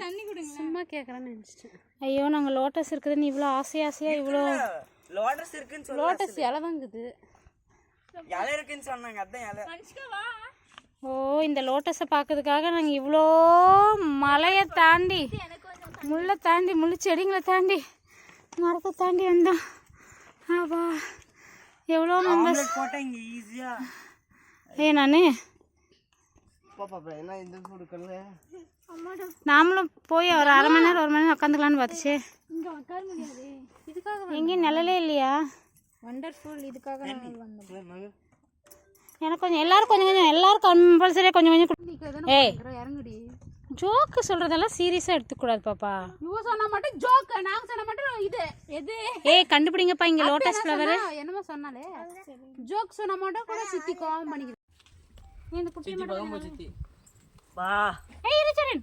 தண்ணி கொடுங்க. சும்மா கேட்குறேன்னு நினச்சிட்டேன். ஐயோ நாங்கள் லோட்டஸ் இருக்குதுன்னு இவ்வளோ ஆசையாக இவ்வளோ லோட்டஸ் இருக்குன்னு சொல்லி லோட்டஸ் இலை தாங்குது. இலை இருக்குன்னு சொன்னாங்க, அதான் இலை. ஓ இந்த லோட்டஸை பார்க்கறதுக்காக நாங்கள் இவ்வளோ மலையை தாண்டி முள்ளை தாண்டி முள்ளு செடிங்களை தாண்டி மரத்தை தாண்டி வந்தோம். ஆபா எவ்வளோ நம்ம போட்டா இங்க ஈஸியா. நானே என்ன இந்த கொடுக்கல. நாமளும் போய் ஒரு அரை மணி நேரம் 1 மணி நேரம் உட்காந்துக்கலான்னு பார்த்துச்சு. இங்கே உட்கார முடியாது. இதுக்காக எங்கேயும் நிழலே இல்லையா? வண்டர்ஃபுல். இதுக்காக நாங்கள் வந்தோம். எனக்கு கொஞ்சம் எல்லாரும் கொஞ்சம் எல்லாரும் கம்பல்சரியாக கொஞ்சம் ஏய் இறங்குடி. ஜோக்கு சொல்கிறதெல்லாம் சீரியஸாக எடுத்துக்கூடாது பாப்பா. இவ சொன்னா மட்டும் ஜோக், நாங்க சொன்னா மட்டும் இது எது. ஏய் கண்டுபிடிங்கப்பா இங்கே லோட்டஸ் ஃப்ளவர் என்னமோ சொன்னாலே. ஜோக் சொன்னா மட்டும் கூட சித்தி கோவம் பண்ணிக்குது. இந்த குட்டி மட்டும் சித்தி வா. ஏய் ரிச்சரன்